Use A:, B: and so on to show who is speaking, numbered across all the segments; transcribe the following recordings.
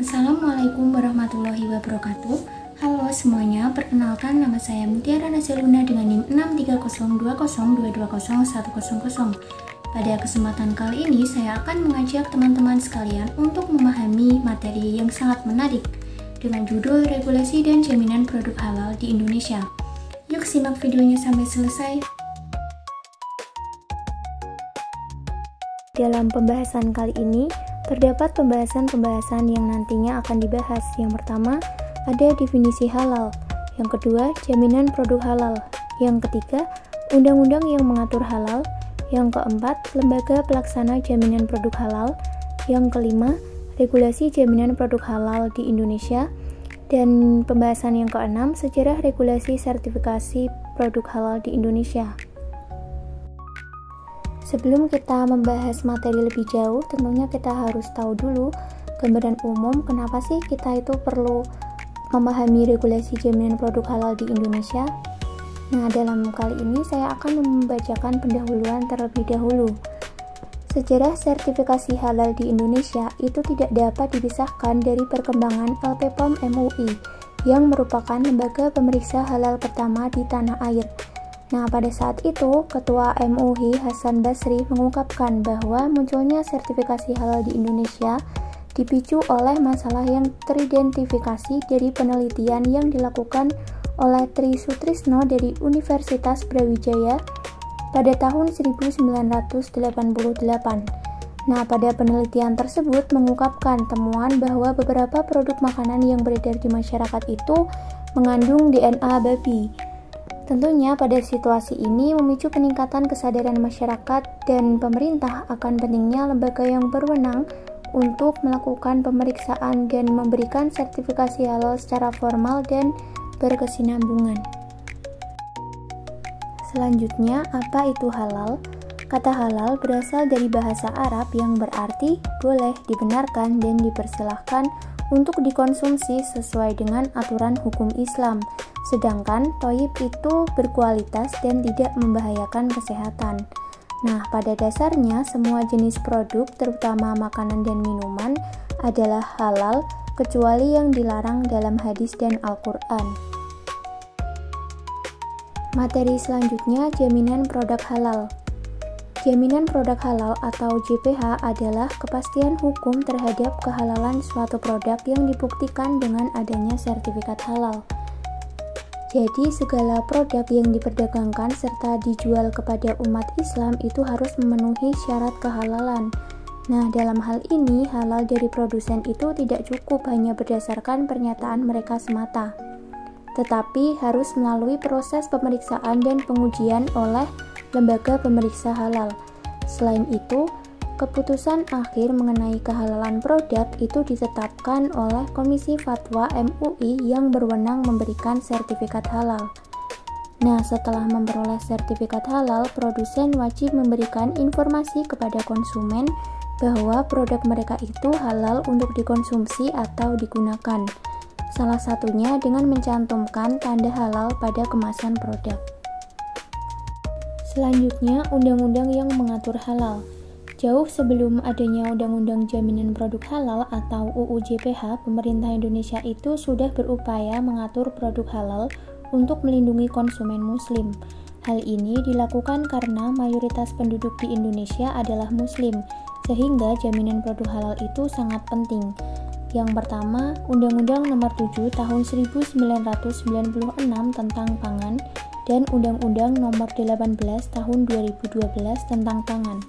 A: Assalamualaikum warahmatullahi wabarakatuh. Halo semuanya, perkenalkan nama saya Mutiara Nazaruna dengan NIM 63020220100. Pada kesempatan kali ini saya akan mengajak teman-teman sekalian untuk memahami materi yang sangat menarik dengan judul Regulasi dan Jaminan Produk Halal di Indonesia. Yuk simak videonya sampai selesai. Dalam pembahasan kali ini, terdapat pembahasan-pembahasan yang nantinya akan dibahas. Yang pertama, ada definisi halal. Yang kedua, jaminan produk halal. Yang ketiga, undang-undang yang mengatur halal. Yang keempat, lembaga pelaksana jaminan produk halal. Yang kelima, regulasi jaminan produk halal di Indonesia. Dan pembahasan yang keenam, sejarah regulasi sertifikasi produk halal di Indonesia. Sebelum kita membahas materi lebih jauh, tentunya kita harus tahu dulu gambaran umum kenapa sih kita itu perlu memahami regulasi jaminan produk halal di Indonesia. Nah, dalam kali ini saya akan membacakan pendahuluan terlebih dahulu. Sejarah sertifikasi halal di Indonesia itu tidak dapat dipisahkan dari perkembangan LPPOM MUI yang merupakan lembaga pemeriksa halal pertama di tanah air. Nah, pada saat itu, Ketua MUI Hasan Basri mengungkapkan bahwa munculnya sertifikasi halal di Indonesia dipicu oleh masalah yang teridentifikasi dari penelitian yang dilakukan oleh Tri Sutrisno dari Universitas Brawijaya pada tahun 1988. Nah, pada penelitian tersebut mengungkapkan temuan bahwa beberapa produk makanan yang beredar di masyarakat itu mengandung DNA babi. Tentunya pada situasi ini memicu peningkatan kesadaran masyarakat dan pemerintah akan pentingnya lembaga yang berwenang untuk melakukan pemeriksaan dan memberikan sertifikasi halal secara formal dan berkesinambungan. Selanjutnya, apa itu halal? Kata halal berasal dari bahasa Arab yang berarti boleh, dibenarkan, dan dipersilahkan untuk dikonsumsi sesuai dengan aturan hukum Islam. Sedangkan thayyib itu berkualitas dan tidak membahayakan kesehatan. Nah, pada dasarnya semua jenis produk, terutama makanan dan minuman, adalah halal kecuali yang dilarang dalam hadis dan Al-Quran. Materi selanjutnya, jaminan produk halal. Jaminan produk halal atau JPH adalah kepastian hukum terhadap kehalalan suatu produk yang dibuktikan dengan adanya sertifikat halal. Jadi, segala produk yang diperdagangkan serta dijual kepada umat Islam itu harus memenuhi syarat kehalalan. Nah, dalam hal ini, halal dari produsen itu tidak cukup hanya berdasarkan pernyataan mereka semata, tetapi harus melalui proses pemeriksaan dan pengujian oleh lembaga pemeriksa halal. Selain itu, keputusan akhir mengenai kehalalan produk itu ditetapkan oleh Komisi Fatwa MUI yang berwenang memberikan sertifikat halal. Nah, setelah memperoleh sertifikat halal, produsen wajib memberikan informasi kepada konsumen bahwa produk mereka itu halal untuk dikonsumsi atau digunakan. Salah satunya dengan mencantumkan tanda halal pada kemasan produk. Selanjutnya, undang-undang yang mengatur halal. Jauh sebelum adanya Undang-Undang Jaminan Produk Halal atau UU JPH, pemerintah Indonesia itu sudah berupaya mengatur produk halal untuk melindungi konsumen muslim. Hal ini dilakukan karena mayoritas penduduk di Indonesia adalah muslim, sehingga jaminan produk halal itu sangat penting. Yang pertama, Undang-Undang Nomor 7 Tahun 1996 tentang pangan dan Undang-Undang Nomor 18 Tahun 2012 tentang pangan.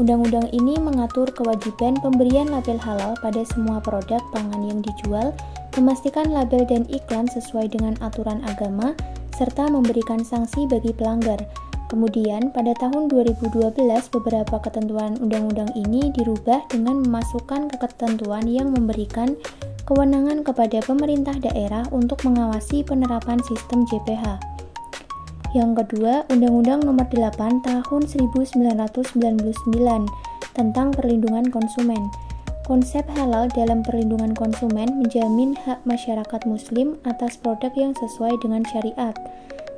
A: Undang-undang ini mengatur kewajiban pemberian label halal pada semua produk pangan yang dijual, memastikan label dan iklan sesuai dengan aturan agama, serta memberikan sanksi bagi pelanggar. Kemudian, pada tahun 2012, beberapa ketentuan undang-undang ini dirubah dengan memasukkan ketentuan yang memberikan kewenangan kepada pemerintah daerah untuk mengawasi penerapan sistem JPH. Yang kedua, Undang-Undang Nomor 8 Tahun 1999 tentang Perlindungan Konsumen. Konsep halal dalam perlindungan konsumen menjamin hak masyarakat muslim atas produk yang sesuai dengan syariat.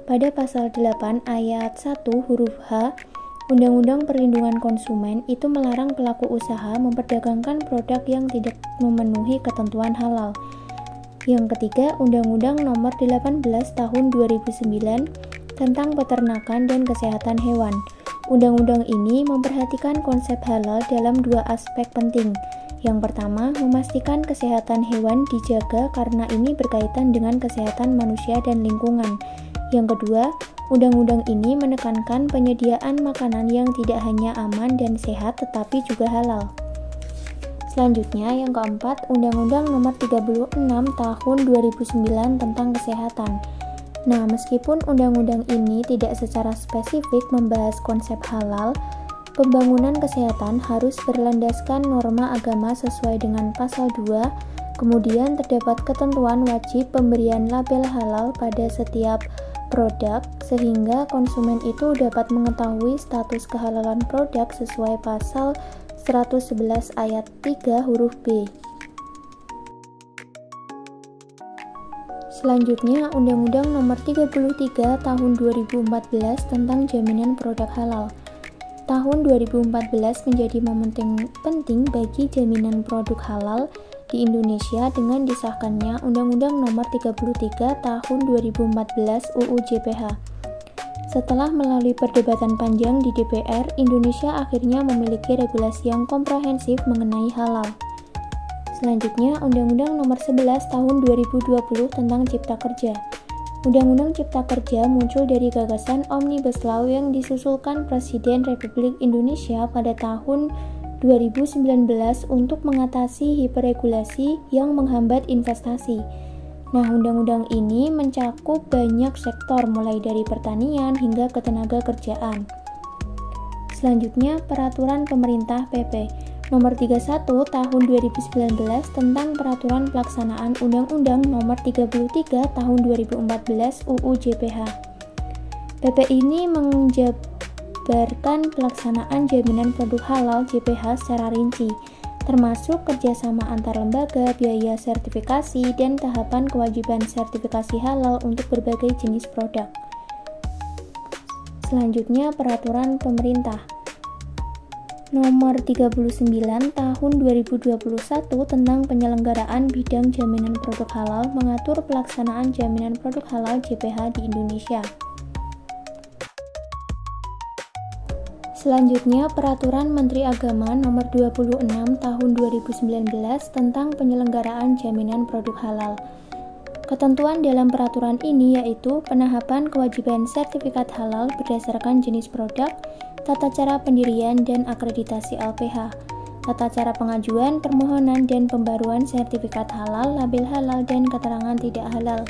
A: Pada pasal 8 ayat 1 huruf H, Undang-Undang Perlindungan Konsumen itu melarang pelaku usaha memperdagangkan produk yang tidak memenuhi ketentuan halal. Yang ketiga, Undang-Undang Nomor 18 Tahun 2009 tentang Peternakan dan Kesehatan Hewan. Undang-undang ini memperhatikan konsep halal dalam dua aspek penting. Yang pertama, memastikan kesehatan hewan dijaga karena ini berkaitan dengan kesehatan manusia dan lingkungan. Yang kedua, undang-undang ini menekankan penyediaan makanan yang tidak hanya aman dan sehat tetapi juga halal. Selanjutnya, yang keempat, Undang-Undang Nomor 36 Tahun 2009 tentang Kesehatan. Nah, meskipun undang-undang ini tidak secara spesifik membahas konsep halal, pembangunan kesehatan harus berlandaskan norma agama sesuai dengan pasal 2. Kemudian terdapat ketentuan wajib pemberian label halal pada setiap produk sehingga konsumen itu dapat mengetahui status kehalalan produk sesuai pasal 111 ayat 3 huruf B. Selanjutnya, Undang-Undang Nomor 33 Tahun 2014 tentang Jaminan Produk Halal. Tahun 2014 menjadi momen penting bagi jaminan produk halal di Indonesia dengan disahkannya Undang-Undang Nomor 33 Tahun 2014 UU JPH. Setelah melalui perdebatan panjang di DPR, Indonesia akhirnya memiliki regulasi yang komprehensif mengenai halal. Selanjutnya, Undang-Undang Nomor 11 Tahun 2020 tentang Cipta Kerja. Undang-Undang Cipta Kerja muncul dari gagasan Omnibus Law yang disusulkan Presiden Republik Indonesia pada tahun 2019 untuk mengatasi hiperregulasi yang menghambat investasi. Nah, undang-undang ini mencakup banyak sektor mulai dari pertanian hingga ketenaga kerjaan. Selanjutnya, Peraturan Pemerintah PP Nomor 31 Tahun 2019 tentang Peraturan Pelaksanaan Undang-Undang Nomor 33 Tahun 2014 UU JPH. PP ini menjabarkan pelaksanaan jaminan produk halal JPH secara rinci, termasuk kerjasama antar lembaga, biaya sertifikasi, dan tahapan kewajiban sertifikasi halal untuk berbagai jenis produk. Selanjutnya, Peraturan Pemerintah Nomor 39 Tahun 2021 tentang penyelenggaraan bidang jaminan produk halal mengatur pelaksanaan jaminan produk halal JPH di Indonesia. Selanjutnya, Peraturan Menteri Agama Nomor 26 Tahun 2019 tentang penyelenggaraan jaminan produk halal. Ketentuan dalam peraturan ini yaitu penahapan kewajiban sertifikat halal berdasarkan jenis produk, tata cara pendirian dan akreditasi LPH, tata cara pengajuan, permohonan dan pembaruan sertifikat halal, label halal, dan keterangan tidak halal.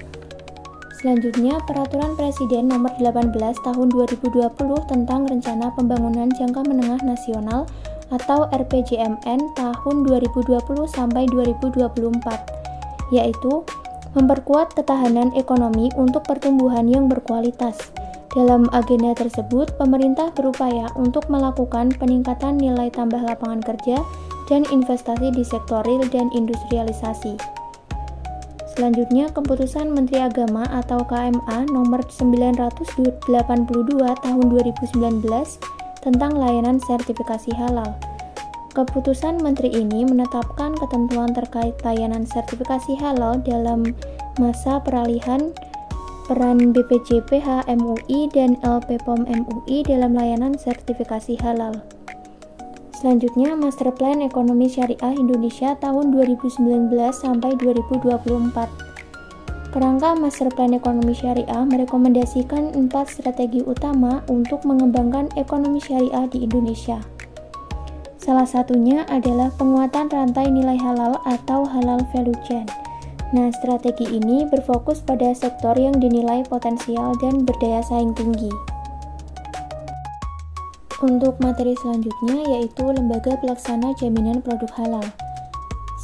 A: Selanjutnya, Peraturan Presiden Nomor 18 Tahun 2020 tentang Rencana Pembangunan Jangka Menengah Nasional atau RPJMN tahun 2020 sampai 2024, yaitu memperkuat ketahanan ekonomi untuk pertumbuhan yang berkualitas. Dalam agenda tersebut, pemerintah berupaya untuk melakukan peningkatan nilai tambah lapangan kerja dan investasi di sektor real dan industrialisasi. Selanjutnya, Keputusan Menteri Agama atau KMA Nomor 982 Tahun 2019 tentang layanan sertifikasi halal. Keputusan Menteri ini menetapkan ketentuan terkait layanan sertifikasi halal dalam masa peralihan peran BPJPH MUI dan LPPOM MUI dalam layanan sertifikasi halal. Selanjutnya, Master Plan Ekonomi Syariah Indonesia tahun 2019 sampai 2024. Kerangka Master Plan Ekonomi Syariah merekomendasikan 4 strategi utama untuk mengembangkan ekonomi syariah di Indonesia. Salah satunya adalah penguatan rantai nilai halal atau halal value chain. Nah, strategi ini berfokus pada sektor yang dinilai potensial dan berdaya saing tinggi. Untuk materi selanjutnya yaitu Lembaga Pelaksana Jaminan Produk Halal.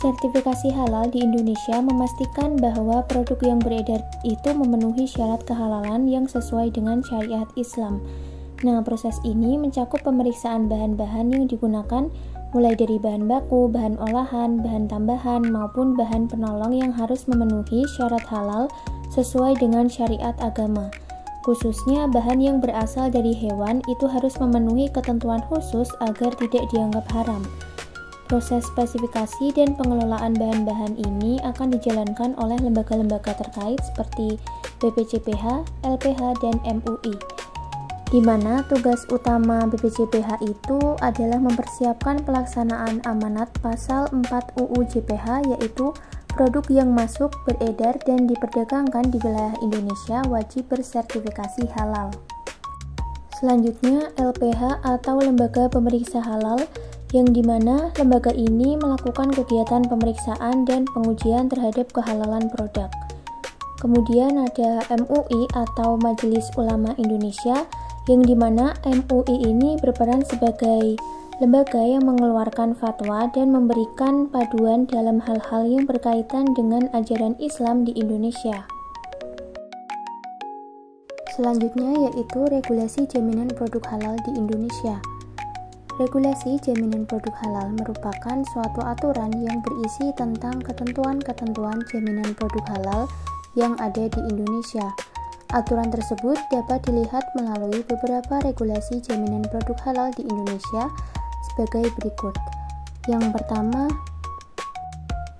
A: Sertifikasi halal di Indonesia memastikan bahwa produk yang beredar itu memenuhi syarat kehalalan yang sesuai dengan syariat Islam. Nah, proses ini mencakup pemeriksaan bahan-bahan yang digunakan mulai dari bahan baku, bahan olahan, bahan tambahan, maupun bahan penolong yang harus memenuhi syarat halal sesuai dengan syariat agama. Khususnya bahan yang berasal dari hewan itu harus memenuhi ketentuan khusus agar tidak dianggap haram. Proses spesifikasi dan pengelolaan bahan-bahan ini akan dijalankan oleh lembaga-lembaga terkait seperti BPJPH, LPH, dan MUI, di mana tugas utama BPJPH itu adalah mempersiapkan pelaksanaan amanat pasal 4 UU JPH, yaitu produk yang masuk, beredar, dan diperdagangkan di wilayah Indonesia wajib bersertifikasi halal. Selanjutnya, LPH atau Lembaga Pemeriksa Halal, yang dimana lembaga ini melakukan kegiatan pemeriksaan dan pengujian terhadap kehalalan produk. Kemudian ada MUI atau Majelis Ulama Indonesia, yang dimana MUI ini berperan sebagai lembaga yang mengeluarkan fatwa dan memberikan paduan dalam hal-hal yang berkaitan dengan ajaran Islam di Indonesia. Selanjutnya yaitu regulasi jaminan produk halal di Indonesia. Regulasi jaminan produk halal merupakan suatu aturan yang berisi tentang ketentuan-ketentuan jaminan produk halal yang ada di Indonesia. Aturan tersebut dapat dilihat melalui beberapa regulasi jaminan produk halal di Indonesia sebagai berikut. Yang pertama,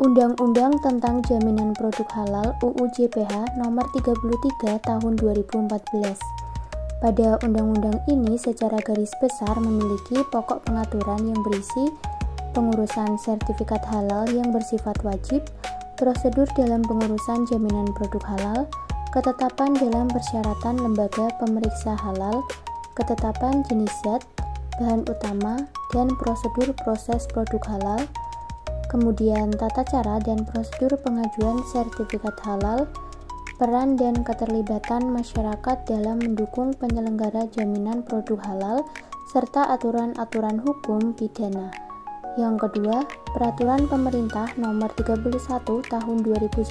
A: Undang-Undang tentang Jaminan Produk Halal UU JPH Nomor 33 Tahun 2014. Pada undang-undang ini secara garis besar memiliki pokok pengaturan yang berisi pengurusan sertifikat halal yang bersifat wajib, prosedur dalam pengurusan jaminan produk halal, ketetapan dalam persyaratan lembaga pemeriksa halal, ketetapan jenis zat, bahan utama, dan prosedur proses produk halal, kemudian tata cara dan prosedur pengajuan sertifikat halal, peran dan keterlibatan masyarakat dalam mendukung penyelenggara jaminan produk halal, serta aturan-aturan hukum pidana. Yang kedua, Peraturan Pemerintah Nomor 31 Tahun 2019.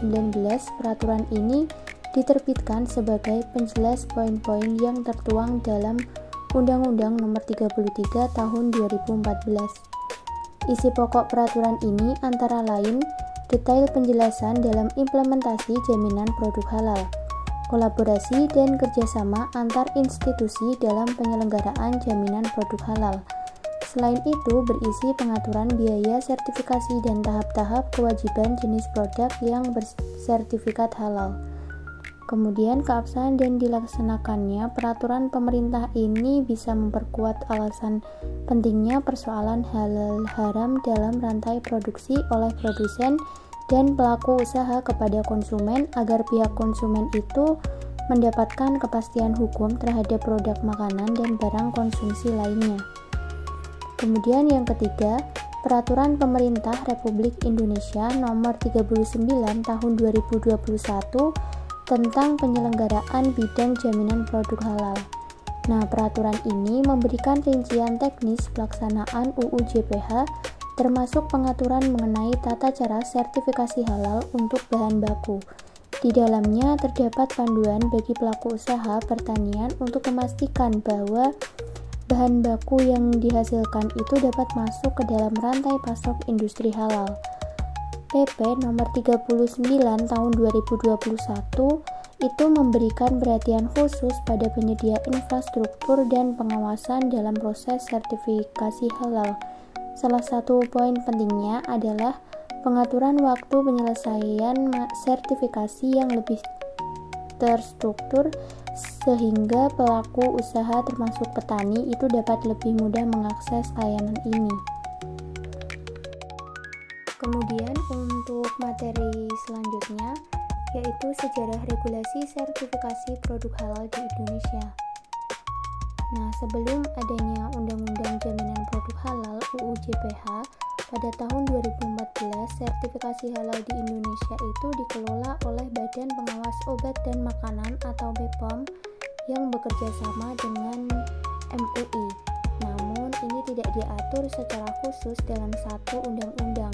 A: Peraturan ini diterbitkan sebagai penjelas poin-poin yang tertuang dalam Undang-Undang Nomor 33 Tahun 2014. Isi pokok peraturan ini antara lain detail penjelasan dalam implementasi jaminan produk halal, kolaborasi dan kerjasama antar institusi dalam penyelenggaraan jaminan produk halal. Selain itu, berisi pengaturan biaya sertifikasi dan tahap-tahap kewajiban jenis produk yang bersertifikat halal. Kemudian, keabsahan dan dilaksanakannya peraturan pemerintah ini bisa memperkuat alasan pentingnya persoalan halal haram dalam rantai produksi oleh produsen dan pelaku usaha kepada konsumen agar pihak konsumen itu mendapatkan kepastian hukum terhadap produk makanan dan barang konsumsi lainnya. Kemudian yang ketiga, Peraturan Pemerintah Republik Indonesia Nomor 39 Tahun 2021 tentang penyelenggaraan bidang jaminan produk halal. Nah, peraturan ini memberikan rincian teknis pelaksanaan UU JPH, termasuk pengaturan mengenai tata cara sertifikasi halal untuk bahan baku. Di dalamnya terdapat panduan bagi pelaku usaha pertanian untuk memastikan bahwa bahan baku yang dihasilkan itu dapat masuk ke dalam rantai pasok industri halal. PP nomor 39 tahun 2021 itu memberikan perhatian khusus pada penyedia infrastruktur dan pengawasan dalam proses sertifikasi halal. Salah satu poin pentingnya adalah pengaturan waktu penyelesaian sertifikasi yang lebih terstruktur sehingga pelaku usaha termasuk petani itu dapat lebih mudah mengakses layanan ini. Kemudian untuk materi selanjutnya yaitu sejarah regulasi sertifikasi produk halal di Indonesia. Nah, sebelum adanya Undang-Undang Jaminan Produk Halal UU JPH pada tahun 2014, sertifikasi halal di Indonesia itu dikelola oleh Badan Pengawas Obat dan Makanan atau BPOM yang bekerja sama dengan MUI. Namun, ini tidak diatur secara khusus dalam satu undang-undang.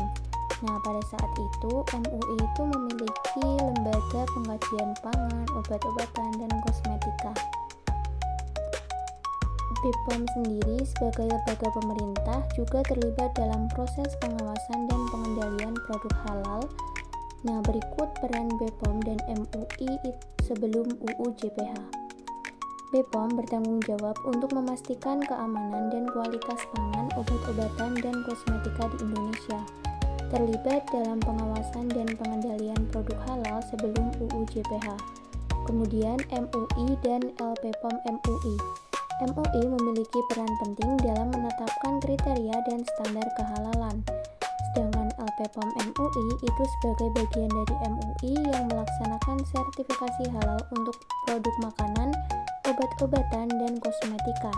A: Nah, pada saat itu, MUI itu memiliki lembaga pengkajian pangan, obat-obatan, dan kosmetika. BPOM sendiri sebagai lembaga pemerintah juga terlibat dalam proses pengawasan dan pengendalian produk halal. Nah, berikut peran BPOM dan MUI sebelum UU JPH. BPOM bertanggung jawab untuk memastikan keamanan dan kualitas pangan, obat-obatan, dan kosmetika di Indonesia. Terlibat dalam pengawasan dan pengendalian produk halal sebelum UU JPH. Kemudian MUI dan LPPOM MUI. MUI memiliki peran penting dalam menetapkan kriteria dan standar kehalalan. Sedangkan LPPOM MUI itu sebagai bagian dari MUI yang melaksanakan sertifikasi halal untuk produk makanan, obat-obatan, dan kosmetika.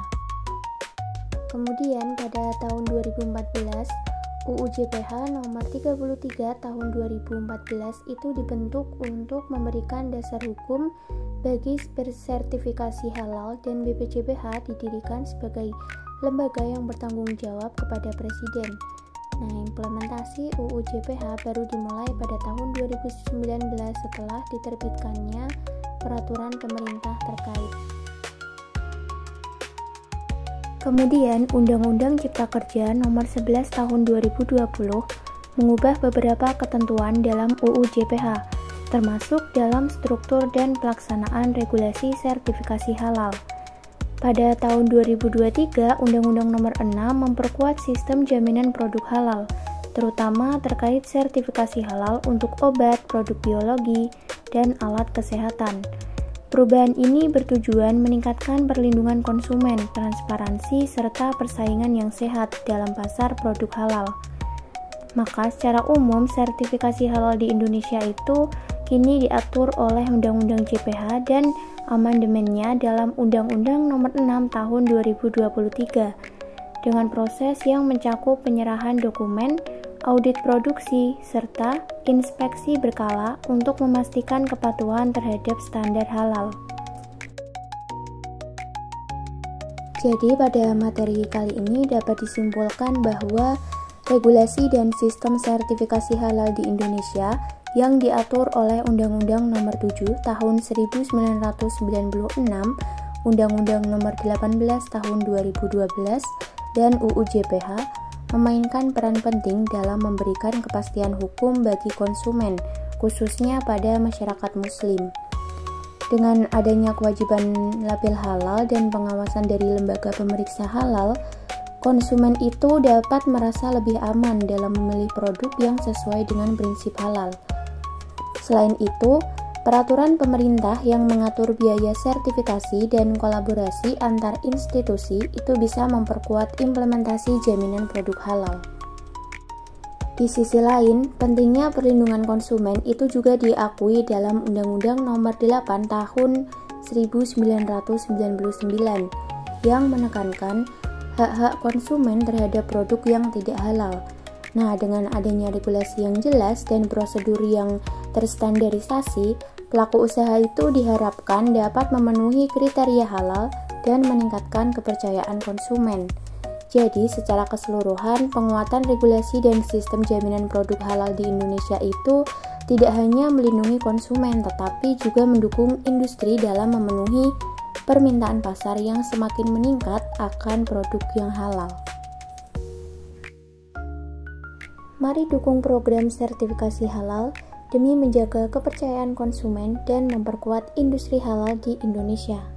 A: Kemudian pada tahun 2014, UU JPH nomor 33 tahun 2014 itu dibentuk untuk memberikan dasar hukum bagi bersertifikasi halal, dan BPJPH didirikan sebagai lembaga yang bertanggung jawab kepada Presiden. Nah, implementasi UU JPH baru dimulai pada tahun 2019 setelah diterbitkannya peraturan pemerintah terkait. Kemudian, Undang-Undang Cipta Kerja Nomor 11 Tahun 2020 mengubah beberapa ketentuan dalam UU JPH, termasuk dalam struktur dan pelaksanaan regulasi sertifikasi halal. Pada tahun 2023, Undang-Undang Nomor 6 memperkuat sistem jaminan produk halal, terutama terkait sertifikasi halal untuk obat, produk biologi, dan alat kesehatan. Perubahan ini bertujuan meningkatkan perlindungan konsumen, transparansi, serta persaingan yang sehat dalam pasar produk halal. Maka secara umum, sertifikasi halal di Indonesia itu kini diatur oleh Undang-Undang JPH dan amandemennya dalam Undang-Undang Nomor 6 Tahun 2023 dengan proses yang mencakup penyerahan dokumen, audit produksi, serta inspeksi berkala untuk memastikan kepatuhan terhadap standar halal. Jadi pada materi kali ini dapat disimpulkan bahwa regulasi dan sistem sertifikasi halal di Indonesia yang diatur oleh Undang-Undang Nomor 7 Tahun 1996, Undang-Undang Nomor 18 Tahun 2012, dan UU JPH memainkan peran penting dalam memberikan kepastian hukum bagi konsumen, khususnya pada masyarakat Muslim. Dengan adanya kewajiban label halal dan pengawasan dari lembaga pemeriksa halal, konsumen itu dapat merasa lebih aman dalam memilih produk yang sesuai dengan prinsip halal. Selain itu, peraturan pemerintah yang mengatur biaya sertifikasi dan kolaborasi antar institusi itu bisa memperkuat implementasi jaminan produk halal. Di sisi lain, pentingnya perlindungan konsumen itu juga diakui dalam Undang-Undang Nomor 8 Tahun 1999 yang menekankan hak-hak konsumen terhadap produk yang tidak halal. Nah, dengan adanya regulasi yang jelas dan prosedur yang terstandarisasi, pelaku usaha itu diharapkan dapat memenuhi kriteria halal dan meningkatkan kepercayaan konsumen. Jadi, secara keseluruhan, penguatan regulasi dan sistem jaminan produk halal di Indonesia itu tidak hanya melindungi konsumen, tetapi juga mendukung industri dalam memenuhi permintaan pasar yang semakin meningkat akan produk yang halal. Mari dukung program sertifikasi halal demi menjaga kepercayaan konsumen dan memperkuat industri halal di Indonesia.